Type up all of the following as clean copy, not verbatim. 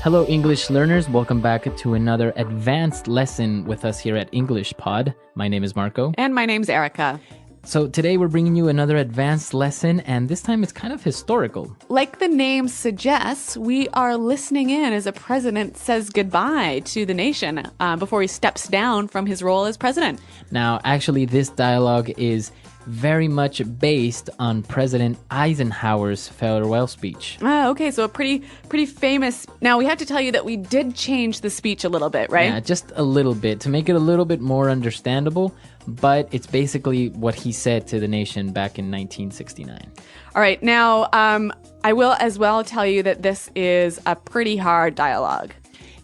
Hello, English learners. Welcome back to another advanced lesson with us here at English Pod. My name is Marco. And my name's Erica. So today we're bringing you another advanced lesson, and this time it's kind of historical. Like the name suggests, we are listening in as a president says goodbye to the nation before he steps down from his role as president. Now, actually, this dialogue is very much based on President Eisenhower's farewell speech. Okay, so a pretty famous. Now, we have to tell you that we did change the speech a little bit, right? Yeah, just a little bit to make it a little bit more understandable, but it's basically what he said to the nation back in 1969. All right, now, I will as well tell you that this is a pretty hard dialogue.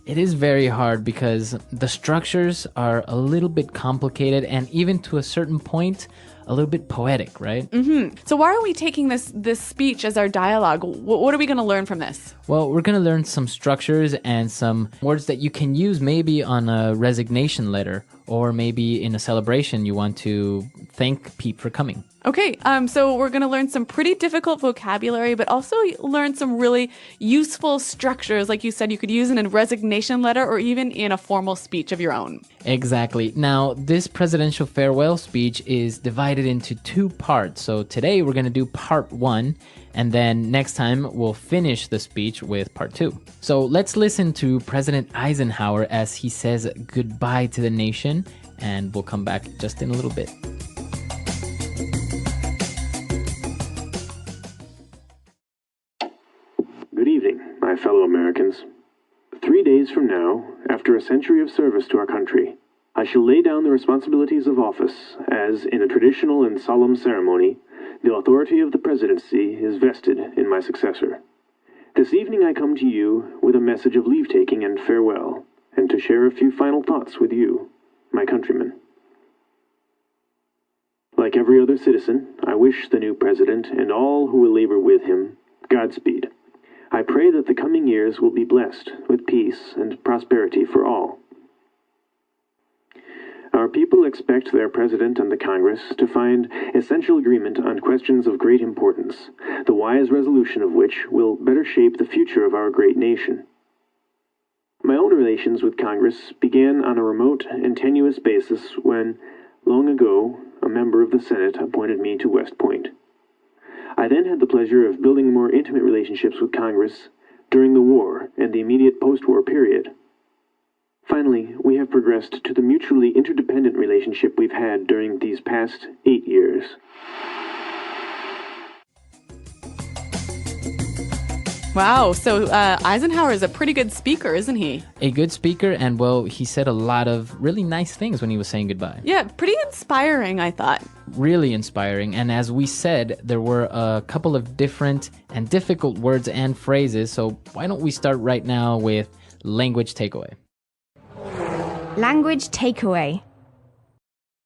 It is very hard because the structures are a little bit complicated and even to a certain point, a little bit poetic, right? Mm-hmm. So why are we taking this speech as our dialogue? What are we going to learn from this? Well, we're going to learn some structures and some words that you can use maybe on a resignation letter or maybe in a celebration you want to thank Pete for coming. Okay, so we're going to learn some pretty difficult vocabulary, but also learn some really useful structures. Like you said, you could use in a resignation letter or even in a formal speech of your own. Exactly. Now, this presidential farewell speech is divided into two parts. So today we're going to do part one, and then next time we'll finish the speech with part two. So let's listen to President Eisenhower as he says goodbye to the nation, and we'll come back just in a little bit. Good evening, my fellow Americans. 3 days from now, after a century of service to our country, I shall lay down the responsibilities of office as, in a traditional and solemn ceremony, the authority of the presidency is vested in my successor. This evening I come to you with a message of leave-taking and farewell, and to share a few final thoughts with you, my countrymen. Like every other citizen, I wish the new president and all who will labor with him Godspeed. I pray that the coming years will be blessed with peace and prosperity for all. Our people expect their president and the Congress to find essential agreement on questions of great importance, the wise resolution of which will better shape the future of our great nation. My own relations with Congress began on a remote and tenuous basis when, long ago, a member of the Senate appointed me to West Point. I then had the pleasure of building more intimate relationships with Congress during the war and the immediate post-war period. Finally, we have progressed to the mutually interdependent relationship we've had during these past 8 years. Wow, so Eisenhower is a pretty good speaker, isn't he? A good speaker, and well, he said a lot of really nice things when he was saying goodbye. Yeah, pretty inspiring, I thought. Really inspiring, and as we said, there were a couple of different and difficult words and phrases, so why don't we start right now with language takeaway. Language takeaway.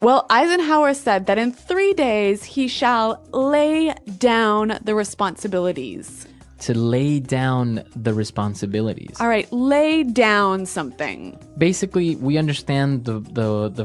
Well, Eisenhower said that in 3 days he shall lay down the responsibilities. To lay down the responsibilities. All right, lay down something. Basically, we understand the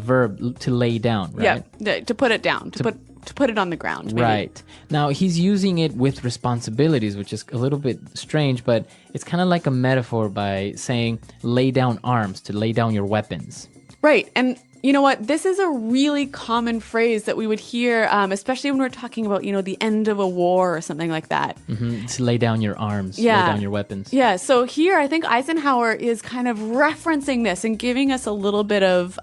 verb to lay down, right? Yeah, to put it down, to put it on the ground. Maybe. Right. Now, he's using it with responsibilities, which is a little bit strange, but it's kind of like a metaphor by saying lay down arms, to lay down your weapons. Right, and you know what? This is a really common phrase that we would hear, especially when we're talking about, the end of a war or something like that. Mm-hmm. To lay down your arms, yeah. Lay down your weapons. Yeah, so here I think Eisenhower is kind of referencing this and giving us a little bit of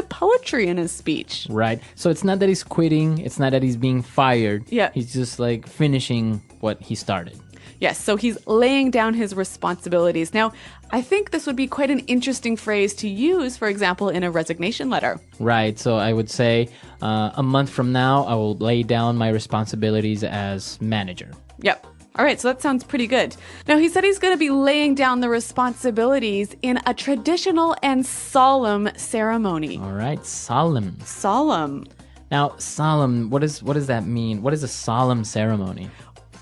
poetry in his speech. Right. So it's not that he's quitting. It's not that he's being fired. Yeah. He's just like finishing what he started. Yes, so he's laying down his responsibilities. Now, I think this would be quite an interesting phrase to use, for example, in a resignation letter. Right, so I would say a month from now, I will lay down my responsibilities as manager. Yep. All right, so that sounds pretty good. Now, he said he's going to be laying down the responsibilities in a traditional and solemn ceremony. All right, solemn. Solemn. Now, solemn, what does that mean? What is a solemn ceremony?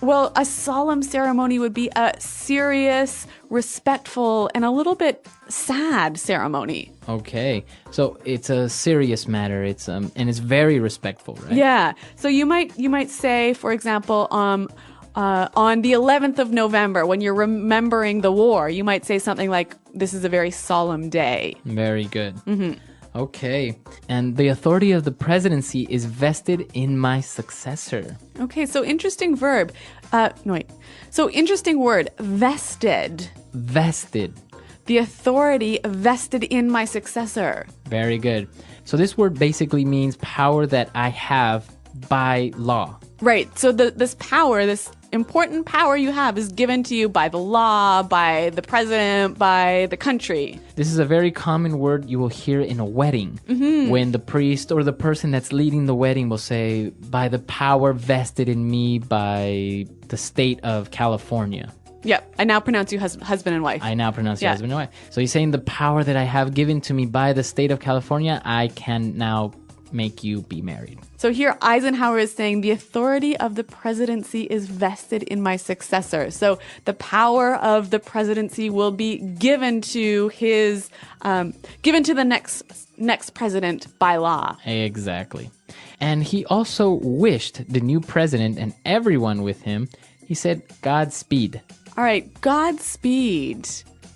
Well, a solemn ceremony would be a serious, respectful, and a little bit sad ceremony. Okay, so it's a serious matter. It's and it's very respectful, right? Yeah. So you might say, for example, on the 11th of November, when you're remembering the war, you might say something like, this is a very solemn day. Very good. Okay. And the authority of the presidency is vested in my successor. Okay, so interesting verb. No, wait. So interesting word, vested. Vested. The authority vested in my successor. Very good. So this word basically means power that I have by law. Right. So this power, this important power you have is given to you by the law, by the president, by the country. This is a very common word you will hear in a wedding when the priest or the person that's leading the wedding will say, by the power vested in me by the state of California. Yep. I now pronounce you husband and wife. I now pronounce you husband and wife. So he's saying the power that I have given to me by the state of California, I can now make you be married. So here Eisenhower is saying the authority of the presidency is vested in my successor. So the power of the presidency will be given to the next president by law. Exactly. And he also wished the new president and everyone with him, he said, Godspeed. All right, Godspeed.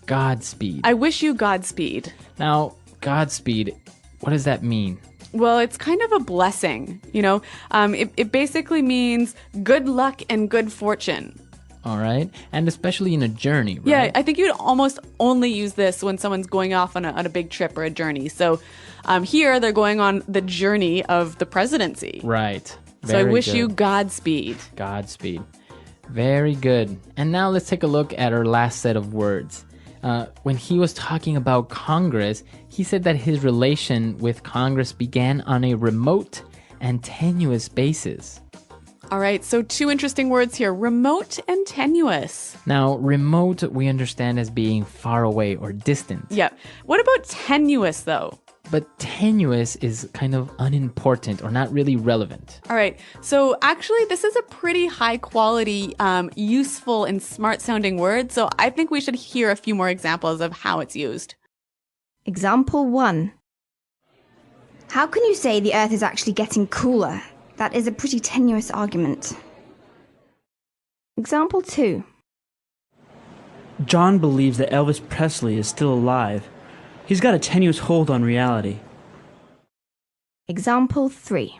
Godspeed. I wish you Godspeed. Now, Godspeed, what does that mean? Well, it's kind of a blessing, you know. It basically means good luck and good fortune. All right. And especially in a journey, right? Yeah, I think you'd almost only use this when someone's going off on a big trip or a journey. So here they're going on the journey of the presidency. Right. So I wish you Godspeed. Godspeed. Very good. And now let's take a look at our last set of words. When he was talking about Congress, he said that his relation with Congress began on a remote and tenuous basis. All right, so two interesting words here, remote and tenuous. Now, remote we understand as being far away or distant. Yeah. What about tenuous, though? But tenuous is kind of unimportant or not really relevant. All right, so actually this is a pretty high quality, useful and smart sounding word. So I think we should hear a few more examples of how it's used. Example 1. How can you say the Earth is actually getting cooler? That is a pretty tenuous argument. Example 2. John believes that Elvis Presley is still alive. He's got a tenuous hold on reality. Example 3.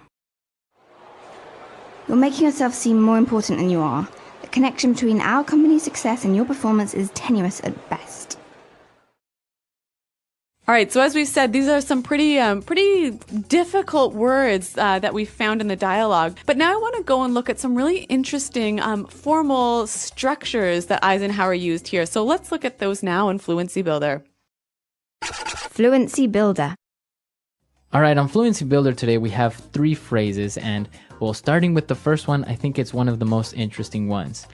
You're making yourself seem more important than you are. The connection between our company's success and your performance is tenuous at best. All right, so as we said, these are some pretty difficult words that we found in the dialogue. But now I want to go and look at some really interesting formal structures that Eisenhower used here. So let's look at those now in Fluency Builder. Fluency Builder. All right, on Fluency Builder today, we have 3 phrases. And, well, starting with the first one, I think it's one of the most interesting ones.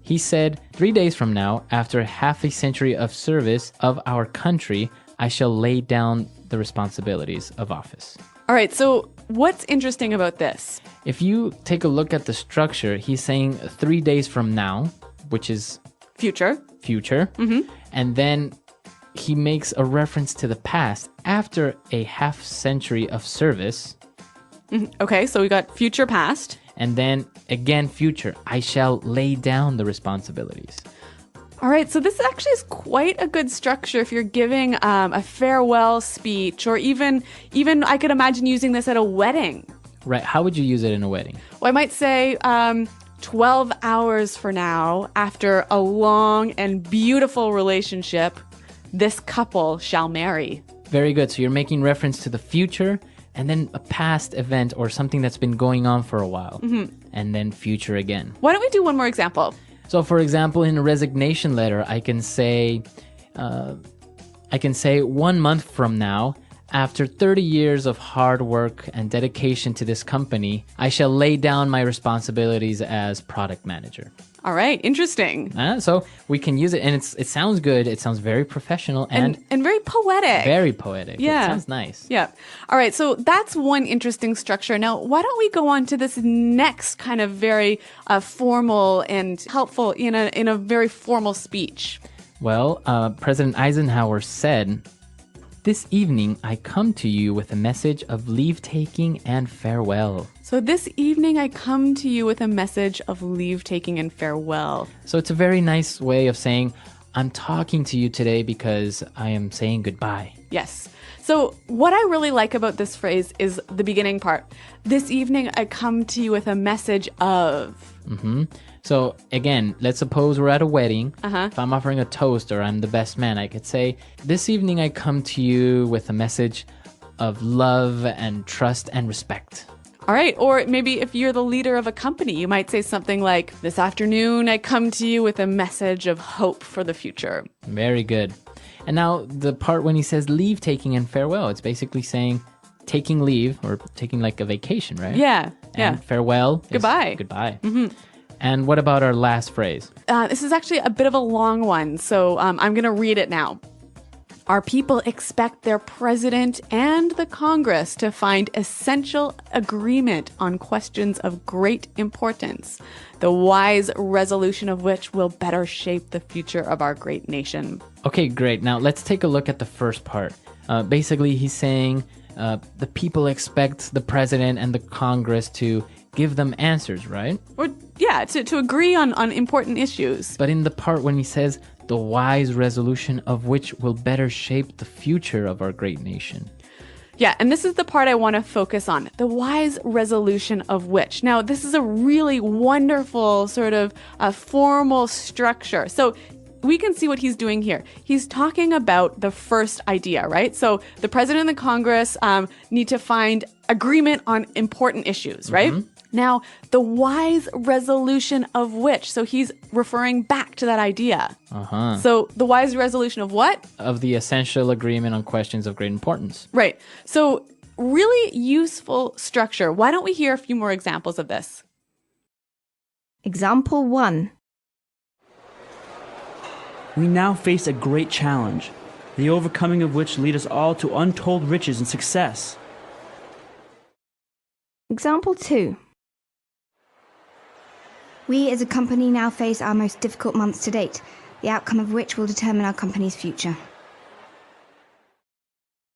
He said, 3 days from now, after half a century of service of our country, I shall lay down the responsibilities of office. All right, so what's interesting about this? If you take a look at the structure, he's saying 3 days from now, which is Future. And then he makes a reference to the past after a half century of service. Okay, so we got future, past. And then again, future. I shall lay down the responsibilities. All right, so this actually is quite a good structure if you're giving a farewell speech, or even I could imagine using this at a wedding. Right. How would you use it in a wedding? Well, I might say 12 hours for now, after a long and beautiful relationship, this couple shall marry. Very good. So you're making reference to the future and then a past event or something that's been going on for a while. And then future again. Why don't we do one more example? So, for example, in a resignation letter, I can say 1 month from now, after 30 years of hard work and dedication to this company, I shall lay down my responsibilities as product manager. All right, interesting. So we can use it, and it sounds good. It sounds very professional and very poetic. Very poetic. Yeah. It sounds nice. Yeah. All right, so that's one interesting structure. Now, why don't we go on to this next kind of very formal and helpful in a very formal speech? Well, President Eisenhower said, This evening, I come to you with a message of leave-taking and farewell. So this evening I come to you with a message of leave-taking and farewell. So it's a very nice way of saying, I'm talking to you today because I am saying goodbye. Yes. So what I really like about this phrase is the beginning part. This evening I come to you with a message of. So again, let's suppose we're at a wedding. If I'm offering a toast or I'm the best man, I could say, this evening I come to you with a message of love and trust and respect. All right. Or maybe if you're the leader of a company, you might say something like, this afternoon I come to you with a message of hope for the future. Very good. And now the part when he says leave taking and farewell, it's basically saying taking leave or taking like a vacation, right? Yeah. And farewell is Goodbye. Goodbye. And what about our last phrase? This is actually a bit of a long one, so I'm going to read it now. Our people expect their president and the Congress to find essential agreement on questions of great importance, the wise resolution of which will better shape the future of our great nation. Okay, great. Now let's take a look at the first part. Basically, he's saying the people expect the president and the Congress to give them answers, right? Or, yeah, to agree on important issues. But in the part when he says the wise resolution of which will better shape the future of our great nation. Yeah, and this is the part I want to focus on, the wise resolution of which. Now, this is a really wonderful sort of formal structure. So we can see what he's doing here. He's talking about the first idea, right? So the president and the Congress need to find agreement on important issues, right? Now, the wise resolution of which, so he's referring back to that idea. So the wise resolution of what? Of the essential agreement on questions of great importance. Right. So really useful structure. Why don't we hear a few more examples of this? Example 1. We now face a great challenge, the overcoming of which lead us all to untold riches and success. Example 2. We as a company now face our most difficult months to date, the outcome of which will determine our company's future.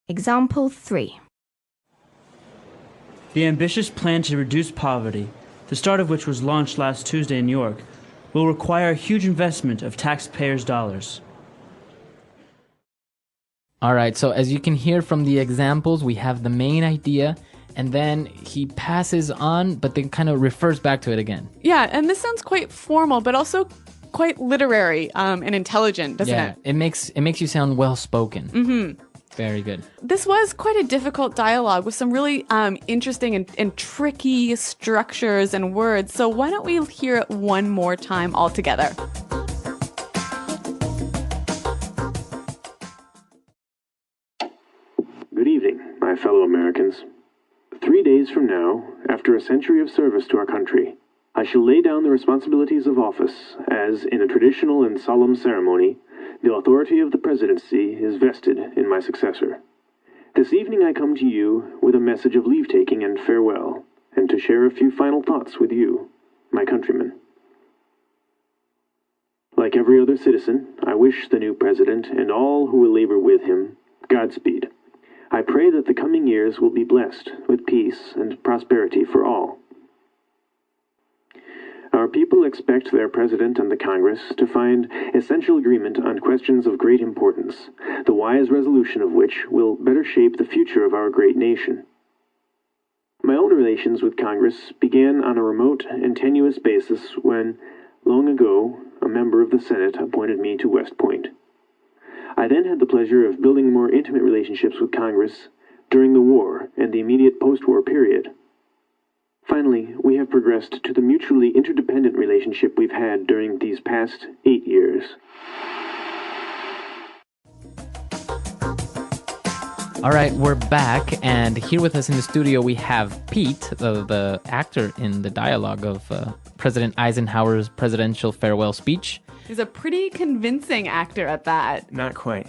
Example 3. The ambitious plan to reduce poverty, the start of which was launched last Tuesday in New York, will require a huge investment of taxpayers' dollars. All right, so as you can hear from the examples, we have the main idea, and then he passes on, but then kind of refers back to it again. Yeah, and this sounds quite formal, but also quite literary and intelligent, doesn't it? It makes you sound well-spoken. Very good. This was quite a difficult dialogue with some really interesting and tricky structures and words. So why don't we hear it one more time all together? Good evening, my fellow Americans. 3 days from now, after a century of service to our country, I shall lay down the responsibilities of office as, in a traditional and solemn ceremony, the authority of the presidency is vested in my successor. This evening I come to you with a message of leave-taking and farewell, and to share a few final thoughts with you, my countrymen. Like every other citizen, I wish the new president and all who will labor with him Godspeed. I pray that the coming years will be blessed with peace and prosperity for all. Our people expect their president and the Congress to find essential agreement on questions of great importance, the wise resolution of which will better shape the future of our great nation. My own relations with Congress began on a remote and tenuous basis when, long ago, a member of the Senate appointed me to West Point. I then had the pleasure of building more intimate relationships with Congress during the war and the immediate post-war period. Finally, we have progressed to the mutually interdependent relationship we've had during these past 8 years. All right, we're back, and here with us in the studio we have Pete, the actor in the dialogue of President Eisenhower's presidential farewell speech. He's a pretty convincing actor at that. Not quite.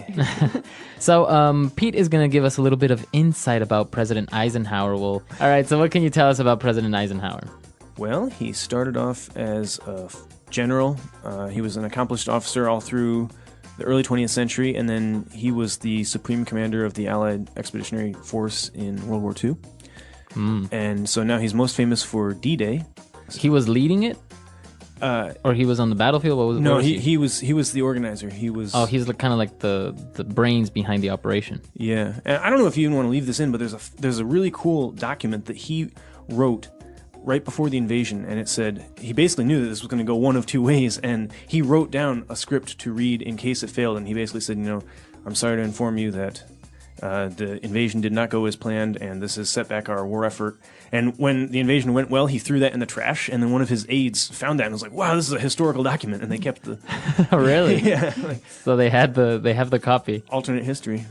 So Pete is going to give us a little bit of insight about President Eisenhower. All right, so what can you tell us about President Eisenhower? Well, he started off as a general. He was an accomplished officer all through the early 20th century, and then he was the supreme commander of the Allied Expeditionary Force in World War II. And so now he's most famous for D-Day. He was leading it? Or he was on the battlefield? No, what was he was the organizer. He was. Oh, he's kind of like the brains behind the operation. Yeah, and I don't know if you even want to leave this in, but there's a really cool document that he wrote right before the invasion, and it said he basically knew that this was going to go one of two ways, and he wrote down a script to read in case it failed, and he basically said, I'm sorry to inform you that the invasion did not go as planned, and this has set back our war effort. And when the invasion went well, he threw that in the trash, and then one of his aides found that and was like, wow, this is a historical document, and they kept the... Really? Yeah. So they have the copy. Alternate history.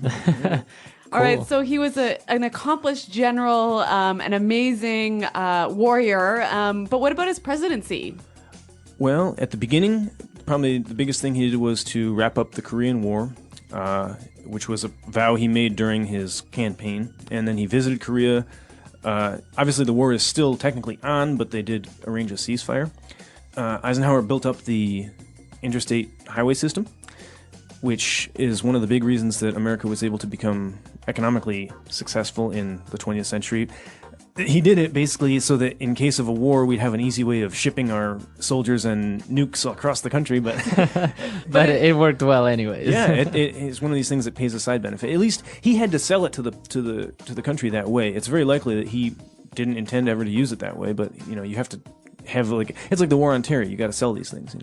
All right, so he was an accomplished general, an amazing warrior, but what about his presidency? Well, at the beginning, probably the biggest thing he did was to wrap up the Korean War, which was a vow he made during his campaign, and then he visited Korea. Obviously, the war is still technically on, but they did arrange a ceasefire. Eisenhower built up the interstate highway system, which is one of the big reasons that America was able to become economically successful in the 20th century. He did it basically so that in case of a war, we'd have an easy way of shipping our soldiers and nukes across the country. But but it worked well anyways. Yeah, it's one of these things that pays a side benefit. At least he had to sell it to the country that way. It's very likely that he didn't intend ever to use it that way. But you have to have it's like the war on terror. You got to sell these things.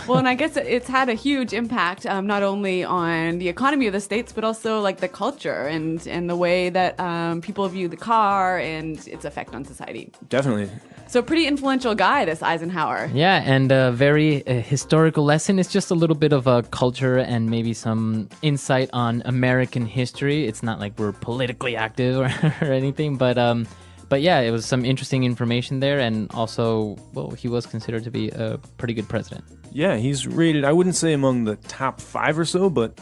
Well, and I guess it's had a huge impact, not only on the economy of the states, but also like the culture and the way that people view the car and its effect on society. Definitely. So pretty influential guy, this Eisenhower. Yeah, and a very historical lesson. It's just a little bit of a culture and maybe some insight on American history. It's not like we're politically active or anything, but yeah, it was some interesting information there, and also, well, he was considered to be a pretty good president. Yeah, he's rated, I wouldn't say among the top 5 or so, but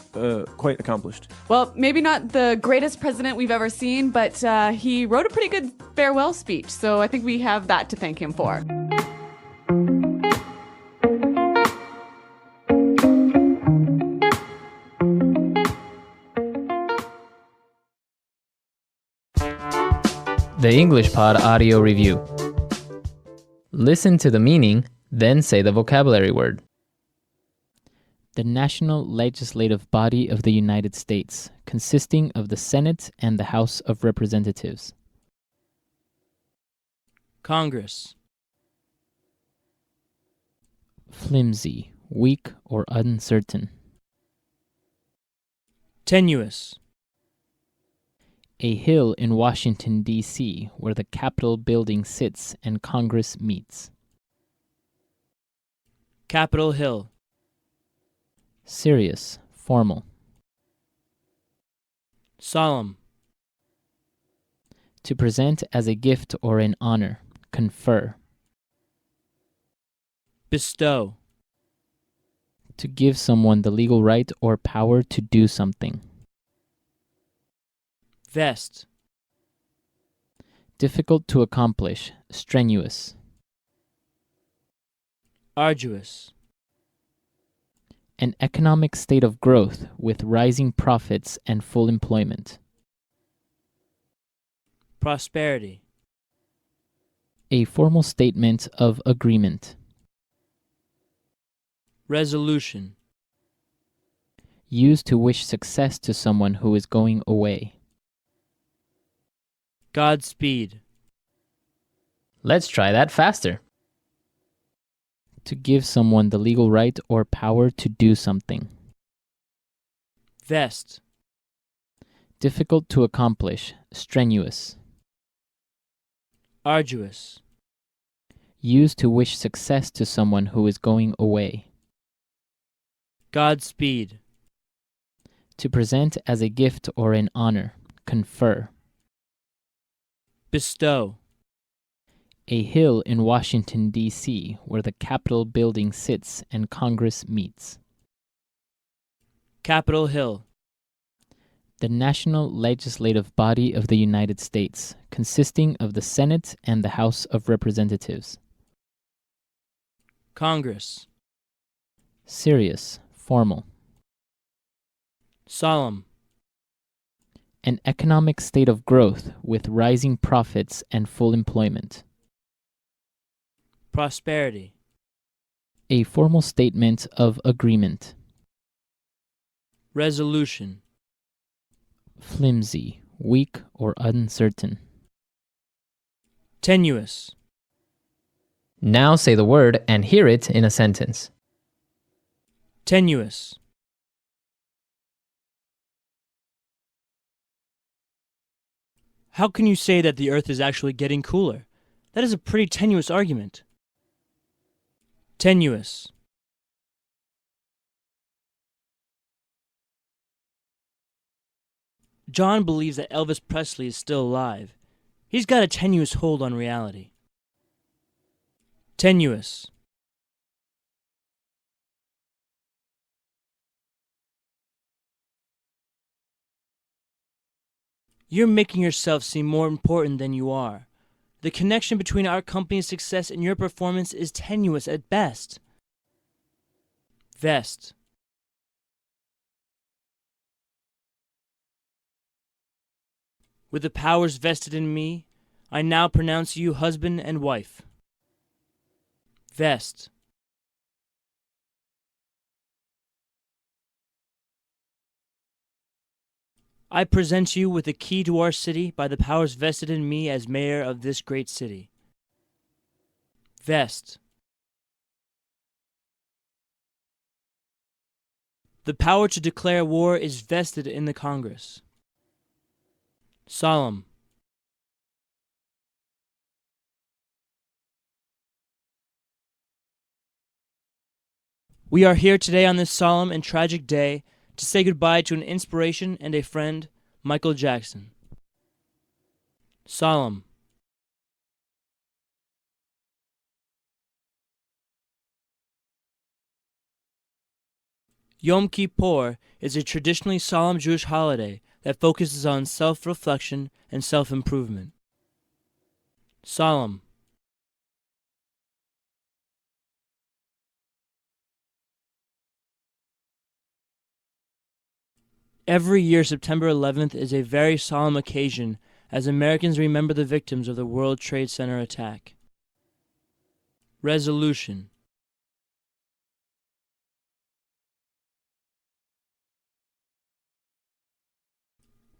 quite accomplished. Well, maybe not the greatest president we've ever seen, but he wrote a pretty good farewell speech, so I think we have that to thank him for. The English Pod Audio Review. Listen to the meaning, then say the vocabulary word. The national legislative body of the United States, consisting of the Senate and the House of Representatives. Congress. Flimsy, weak or uncertain. Tenuous. A hill in Washington, D.C., where the Capitol building sits and Congress meets. Capitol Hill. Serious, formal. Solemn. To present as a gift or an honor, confer. Bestow. To give someone the legal right or power to do something. Vest. Difficult to accomplish, strenuous. Arduous. An economic state of growth with rising profits and full employment. Prosperity. A formal statement of agreement. Resolution. Used to wish success to someone who is going away. Godspeed. Let's try that faster. To give someone the legal right or power to do something. Vest. Difficult to accomplish, strenuous. Arduous. Used to wish success to someone who is going away. Godspeed. To present as a gift or an honor, confer. Bestow. A hill in Washington, D.C., where the Capitol building sits and Congress meets. Capitol Hill. The national legislative body of the United States, consisting of the Senate and the House of Representatives. Congress. Serious, formal. Solemn. An economic state of growth with rising profits and full employment. Prosperity. A formal statement of agreement. Resolution. Flimsy, weak, or uncertain. Tenuous. Now say the word and hear it in a sentence. Tenuous. How can you say that the Earth is actually getting cooler? That is a pretty tenuous argument. Tenuous. John believes that Elvis Presley is still alive. He's got a tenuous hold on reality. Tenuous. You're making yourself seem more important than you are. The connection between our company's success and your performance is tenuous at best. Vest. With the powers vested in me, I now pronounce you husband and wife. Vest. I present you with the key to our city by the powers vested in me as mayor of this great city. Vest. The power to declare war is vested in the Congress. Solemn. We are here today on this solemn and tragic day to say goodbye to an inspiration and a friend, Michael Jackson. Solemn. Yom Kippur is a traditionally solemn Jewish holiday that focuses on self-reflection and self-improvement. Solemn. Every year, September 11th is a very solemn occasion as Americans remember the victims of the World Trade Center attack. Resolution.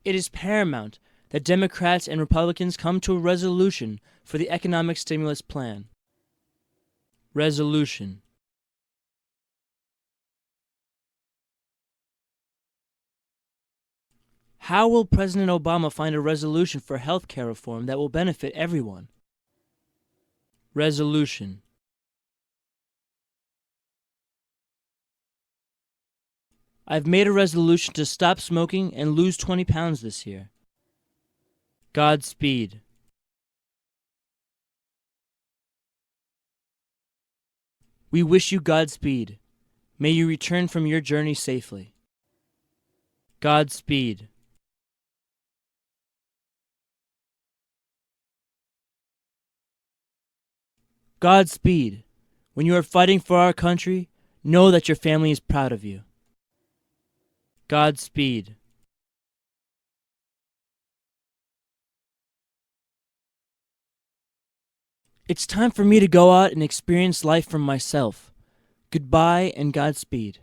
It is paramount that Democrats and Republicans come to a resolution for the economic stimulus plan. Resolution. How will President Obama find a resolution for health care reform that will benefit everyone? Resolution. I've made a resolution to stop smoking and lose 20 pounds this year. Godspeed. We wish you Godspeed. May you return from your journey safely. Godspeed. Godspeed. When you are fighting for our country, know that your family is proud of you. Godspeed. It's time for me to go out and experience life for myself. Goodbye and Godspeed.